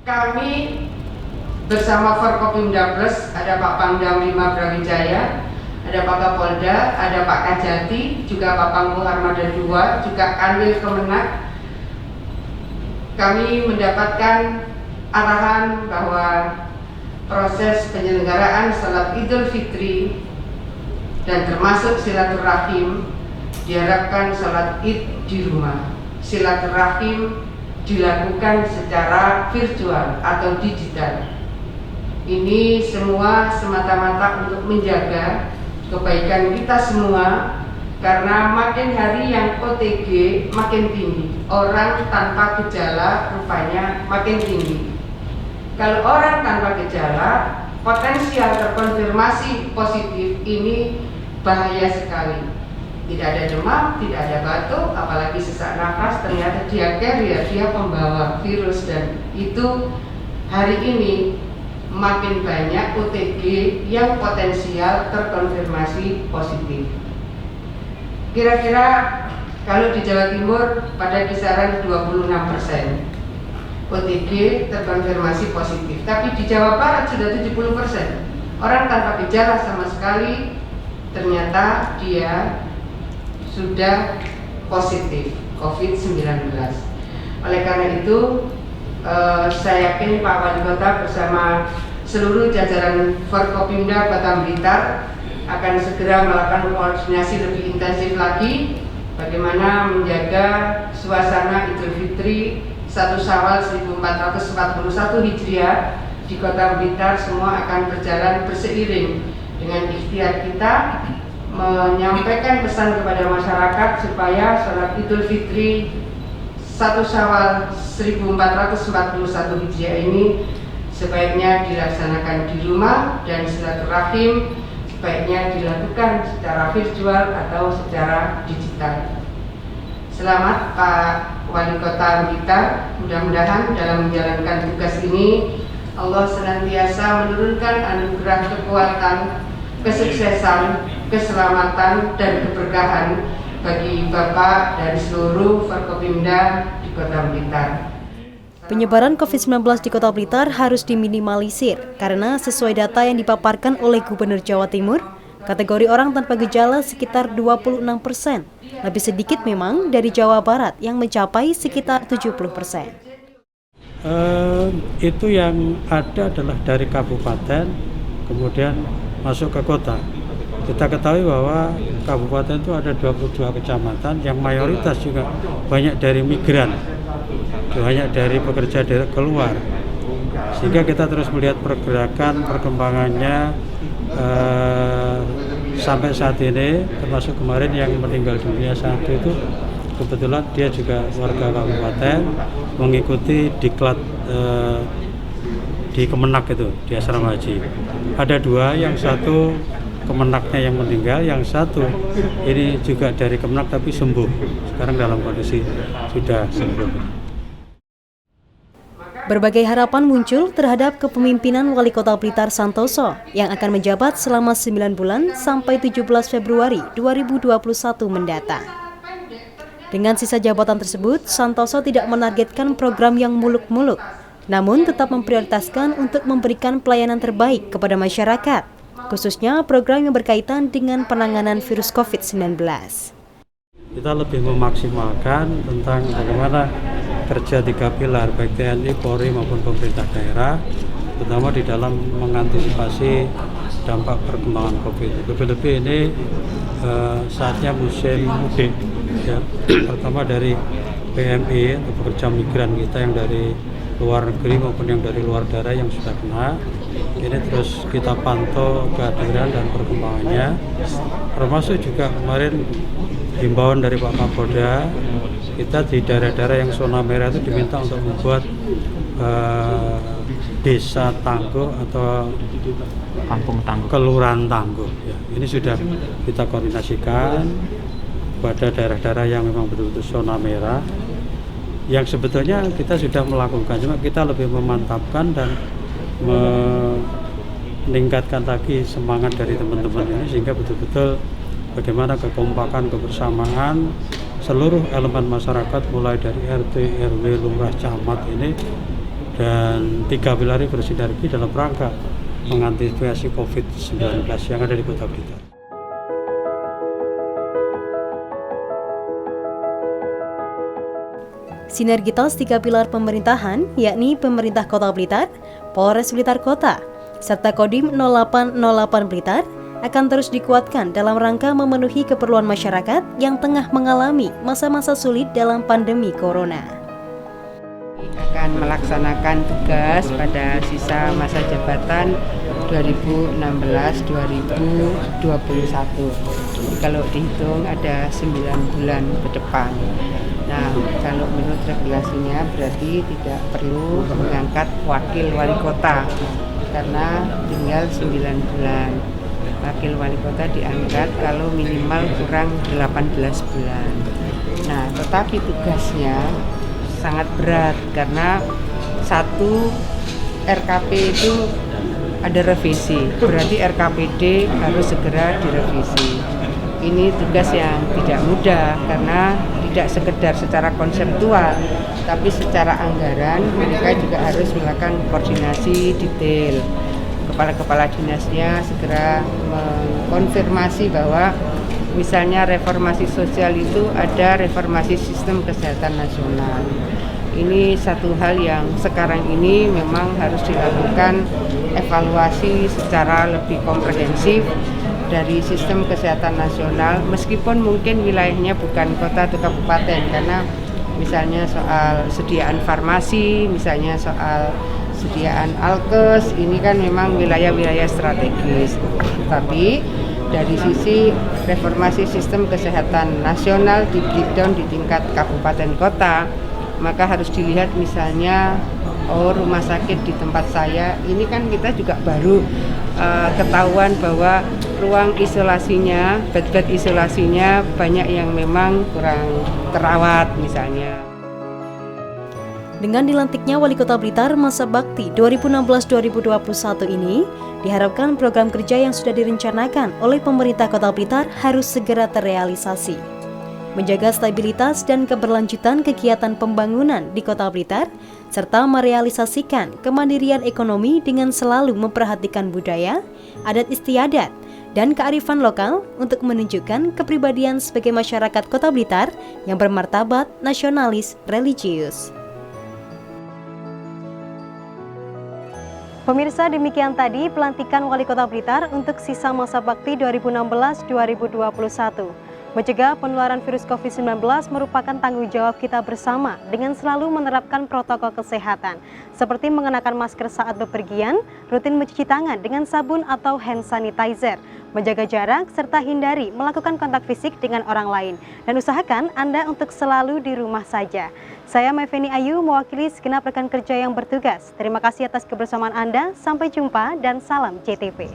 Kami bersama Forkopimda Plus, ada Pak Pangdam 5 Brawijaya, ada Pak Kapolda, ada Pak Kajati, juga Pak Pangku Armada 2, juga Kanwil Kemenak. Kami mendapatkan arahan bahwa proses penyelenggaraan salat Idul Fitri dan termasuk silaturahim diharapkan salat Id di rumah. Silaturahim dilakukan secara virtual atau digital. Ini semua semata-mata untuk menjaga kebaikan kita semua, karena makin hari yang OTG makin tinggi, orang tanpa gejala rupanya makin tinggi. Kalau orang tanpa gejala, potensial terkonfirmasi positif ini bahaya sekali. Tidak ada demam, tidak ada batuk, apalagi sesak nafas, ternyata dia carrier, dia pembawa virus, dan itu hari ini makin banyak OTG yang potensial terkonfirmasi positif. Kira-kira kalau di Jawa Timur pada kisaran 26% OTG terkonfirmasi positif, tapi di Jawa Barat sudah 70%. Orang tanpa gejala sama sekali ternyata dia sudah positif COVID-19. Oleh karena itu, saya yakin Pak Wali Kota bersama seluruh jajaran Forkopimda Kota Blitar akan segera melakukan koordinasi lebih intensif lagi bagaimana menjaga suasana Idul Fitri 1 Syawal 1441 Hijriah di Kota Blitar semua akan berjalan berseiring dengan ikhtiar kita menyampaikan pesan kepada masyarakat supaya salat Idul Fitri 1 Syawal 1441 Hijriah ini sebaiknya dilaksanakan di rumah, dan silaturahim sebaiknya dilakukan secara virtual atau secara digital. Selamat Pak Wali Kota Blitar, mudah-mudahan dalam menjalankan tugas ini Allah senantiasa menurunkan anugerah kekuatan, kesuksesan, keselamatan, dan keberkahan bagi Bapak dan seluruh Forkopimda di Kota Blitar. Penyebaran COVID-19 di Kota Blitar harus diminimalisir karena sesuai data yang dipaparkan oleh Gubernur Jawa Timur, kategori orang tanpa gejala sekitar 26%. Lebih sedikit memang dari Jawa Barat yang mencapai sekitar 70%. Itu yang ada adalah dari kabupaten kemudian masuk ke kota. Kita ketahui bahwa kabupaten itu ada 22 kecamatan yang mayoritas juga banyak dari migran, banyak dari pekerja dari keluar, sehingga kita terus melihat pergerakan perkembangannya sampai saat ini, termasuk kemarin yang meninggal dunia satu itu kebetulan dia juga warga kabupaten mengikuti diklat di Kemenak itu di asrama haji. Ada 2, yang satu Kemenaknya yang meninggal, yang satu ini juga dari Kemenak tapi sembuh, sekarang dalam kondisi sudah sembuh. Berbagai harapan muncul terhadap kepemimpinan Wali Kota Blitar Santoso yang akan menjabat selama 9 bulan sampai 17 Februari 2021 mendatang. Dengan sisa jabatan tersebut, Santoso tidak menargetkan program yang muluk-muluk, namun tetap memprioritaskan untuk memberikan pelayanan terbaik kepada masyarakat, khususnya program yang berkaitan dengan penanganan virus COVID-19. Kita lebih memaksimalkan tentang bagaimana kerja 3 pilar, baik TNI, Polri maupun pemerintah daerah, terutama di dalam mengantisipasi dampak perkembangan COVID. Lebih-lebih ini saatnya musim mudik, ya. Pertama dari PMI atau pekerja migran kita yang dari luar negeri maupun yang dari luar daerah yang sudah kena, ini terus kita pantau kehadiran dan perkembangannya, termasuk juga kemarin himbauan dari Pak Kapolda, kita di daerah-daerah yang zona merah itu diminta untuk membuat desa tangguh atau kampung tangguh, kelurahan tangguh, ya. Ini sudah kita koordinasikan pada daerah-daerah yang memang betul-betul zona merah, yang sebetulnya kita sudah melakukan, cuma kita lebih memantapkan dan meningkatkan lagi semangat dari teman-teman ini, sehingga betul-betul bagaimana kekompakan, kebersamaan seluruh elemen masyarakat mulai dari RT, RW, lurah, camat ini dan 3 pilar ini bersinergi dalam rangka mengantisipasi COVID-19 yang ada di Kota Blitar. Sinergitas 3 pilar pemerintahan, yakni pemerintah Kota Blitar, Polres Blitar Kota, serta Kodim 0808 Blitar, akan terus dikuatkan dalam rangka memenuhi keperluan masyarakat yang tengah mengalami masa-masa sulit dalam pandemi corona. Akan melaksanakan tugas pada sisa masa jabatan 2016-2021. Kalau dihitung ada 9 bulan ke depan. Nah, kalau menurut regulasinya berarti tidak perlu mengangkat wakil wali kota karena tinggal 9 bulan. Wakil wali kota diangkat kalau minimal kurang 18 bulan. Nah, tetapi tugasnya sangat berat karena satu RKP itu ada revisi, berarti RKPD harus segera direvisi. Ini tugas yang tidak mudah karena tidak sekedar secara konseptual, tapi secara anggaran mereka juga harus melakukan koordinasi detail. Kepala-kepala dinasnya segera mengkonfirmasi bahwa misalnya reformasi sosial itu ada reformasi sistem kesehatan nasional. Ini satu hal yang sekarang ini memang harus dilakukan evaluasi secara lebih komprehensif dari sistem kesehatan nasional, meskipun mungkin wilayahnya bukan kota atau kabupaten, karena misalnya soal sediaan farmasi, misalnya soal sediaan alkes, ini kan memang wilayah-wilayah strategis. Tapi dari sisi reformasi sistem kesehatan nasional di breakdown di tingkat kabupaten kota, maka harus dilihat misalnya rumah sakit di tempat saya ini kan kita juga baru ketahuan bahwa ruang isolasinya, bed-bed isolasinya banyak yang memang kurang terawat misalnya. Dengan dilantiknya Wali Kota Blitar masa bakti 2016-2021 ini, diharapkan program kerja yang sudah direncanakan oleh pemerintah Kota Blitar harus segera terrealisasi. Menjaga stabilitas dan keberlanjutan kegiatan pembangunan di Kota Blitar, serta merealisasikan kemandirian ekonomi dengan selalu memperhatikan budaya, adat istiadat, dan kearifan lokal untuk menunjukkan kepribadian sebagai masyarakat Kota Blitar yang bermartabat nasionalis religius. Pemirsa, demikian tadi pelantikan Wali Kota Blitar untuk sisa masa bakti 2016-2021. Mencegah penularan virus COVID-19 merupakan tanggung jawab kita bersama dengan selalu menerapkan protokol kesehatan, seperti mengenakan masker saat bepergian, rutin mencuci tangan dengan sabun atau hand sanitizer, menjaga jarak, serta hindari melakukan kontak fisik dengan orang lain, dan usahakan Anda untuk selalu di rumah saja. Saya Meveni Ayu mewakili segenap rekan kerja yang bertugas. Terima kasih atas kebersamaan Anda, sampai jumpa dan salam JTV.